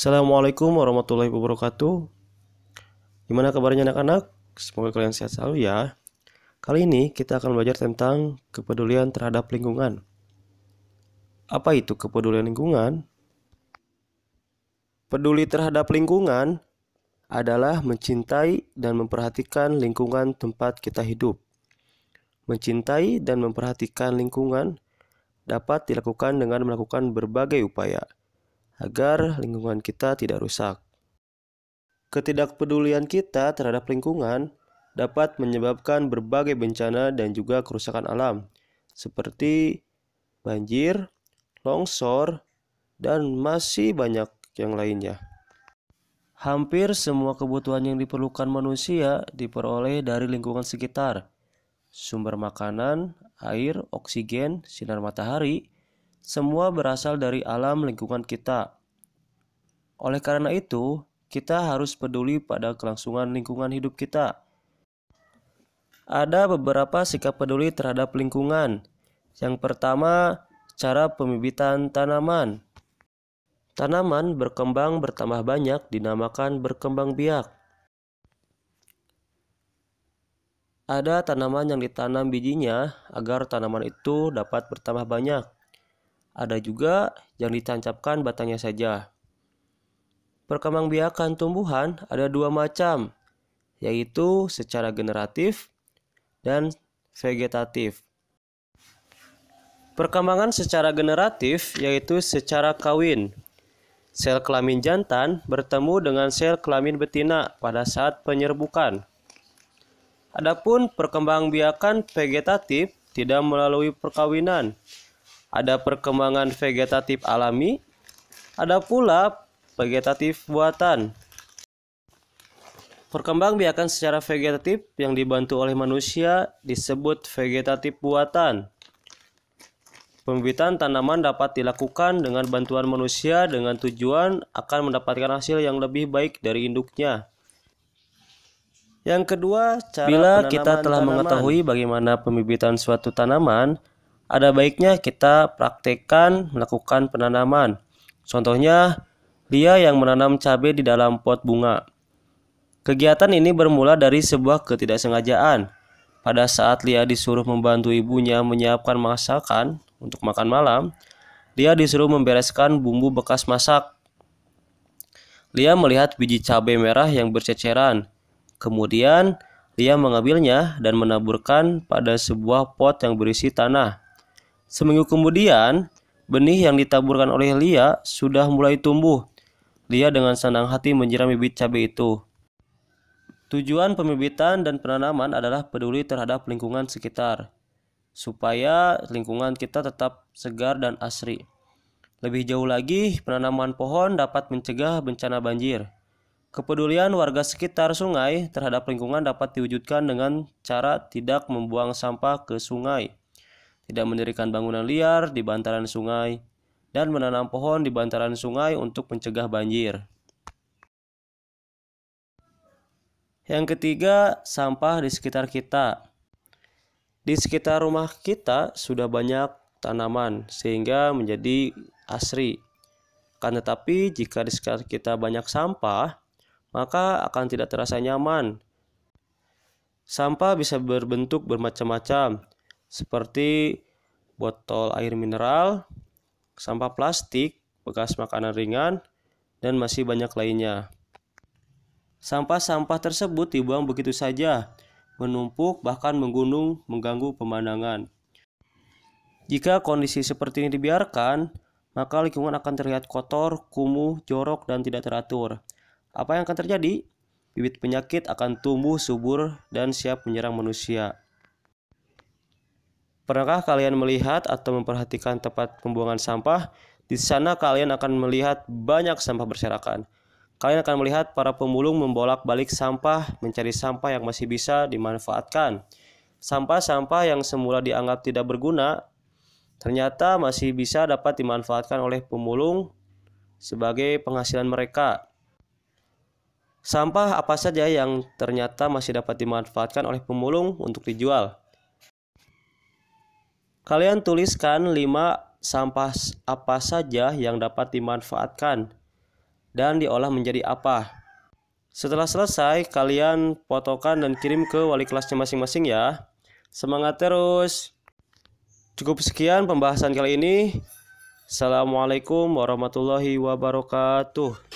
Assalamualaikum warahmatullahi wabarakatuh. Gimana kabarnya anak-anak? Semoga kalian sehat selalu ya. Kali ini kita akan belajar tentang kepedulian terhadap lingkungan. Apa itu kepedulian lingkungan? Peduli terhadap lingkungan adalah mencintai dan memperhatikan lingkungan tempat kita hidup. Mencintai dan memperhatikan lingkungan dapat dilakukan dengan melakukan berbagai upaya agar lingkungan kita tidak rusak. Ketidakpedulian kita terhadap lingkungan dapat menyebabkan berbagai bencana dan juga kerusakan alam, seperti banjir, longsor, dan masih banyak yang lainnya. Hampir semua kebutuhan yang diperlukan manusia diperoleh dari lingkungan sekitar. Sumber makanan, air, oksigen, sinar matahari, semua berasal dari alam lingkungan kita. Oleh karena itu, kita harus peduli pada kelangsungan lingkungan hidup kita. Ada beberapa sikap peduli terhadap lingkungan. Yang pertama, cara pembibitan tanaman. Tanaman berkembang bertambah banyak dinamakan berkembang biak. Ada tanaman yang ditanam bijinya agar tanaman itu dapat bertambah banyak. Ada juga yang ditancapkan batangnya saja. Perkembangbiakan tumbuhan ada dua macam, yaitu secara generatif dan vegetatif. Perkembangan secara generatif yaitu secara kawin. Sel kelamin jantan bertemu dengan sel kelamin betina pada saat penyerbukan. Adapun perkembangbiakan vegetatif tidak melalui perkawinan. Ada perkembangan vegetatif alami, ada pula vegetatif buatan. Perkembangbiakan secara vegetatif yang dibantu oleh manusia disebut vegetatif buatan. Pembibitan tanaman dapat dilakukan dengan bantuan manusia dengan tujuan akan mendapatkan hasil yang lebih baik dari induknya. Yang kedua, bila kita telah mengetahui bagaimana pembibitan suatu tanaman, ada baiknya kita praktekkan melakukan penanaman. Contohnya, Lia yang menanam cabai di dalam pot bunga. Kegiatan ini bermula dari sebuah ketidaksengajaan. Pada saat Lia disuruh membantu ibunya menyiapkan masakan untuk makan malam, Lia disuruh membereskan bumbu bekas masak. Lia melihat biji cabai merah yang berceceran. Kemudian, Lia mengambilnya dan menaburkan pada sebuah pot yang berisi tanah. Seminggu kemudian, benih yang ditaburkan oleh Lia sudah mulai tumbuh. Lia dengan senang hati menyiram bibit cabai itu. Tujuan pembibitan dan penanaman adalah peduli terhadap lingkungan sekitar, supaya lingkungan kita tetap segar dan asri. Lebih jauh lagi, penanaman pohon dapat mencegah bencana banjir. Kepedulian warga sekitar sungai terhadap lingkungan dapat diwujudkan dengan cara tidak membuang sampah ke sungai, tidak mendirikan bangunan liar di bantaran sungai, dan menanam pohon di bantaran sungai untuk mencegah banjir. Yang ketiga, sampah di sekitar kita. Di sekitar rumah kita sudah banyak tanaman sehingga menjadi asri. Akan tetapi jika di sekitar kita banyak sampah, maka akan tidak terasa nyaman. Sampah bisa berbentuk bermacam-macam, seperti botol air mineral, sampah plastik, bekas makanan ringan, dan masih banyak lainnya. Sampah-sampah tersebut dibuang begitu saja, menumpuk bahkan menggunung, mengganggu pemandangan. Jika kondisi seperti ini dibiarkan, maka lingkungan akan terlihat kotor, kumuh, jorok, dan tidak teratur. Apa yang akan terjadi? Bibit penyakit akan tumbuh subur dan siap menyerang manusia. Pernahkah kalian melihat atau memperhatikan tempat pembuangan sampah? Di sana kalian akan melihat banyak sampah berserakan. Kalian akan melihat para pemulung membolak-balik sampah, mencari sampah yang masih bisa dimanfaatkan. Sampah-sampah yang semula dianggap tidak berguna, ternyata masih bisa dapat dimanfaatkan oleh pemulung sebagai penghasilan mereka. Sampah apa saja yang ternyata masih dapat dimanfaatkan oleh pemulung untuk dijual? Kalian tuliskan 5 sampah apa saja yang dapat dimanfaatkan dan diolah menjadi apa. Setelah selesai, kalian fotokan dan kirim ke wali kelasnya masing-masing ya. Semangat terus. Cukup sekian pembahasan kali ini. Assalamualaikum warahmatullahi wabarakatuh.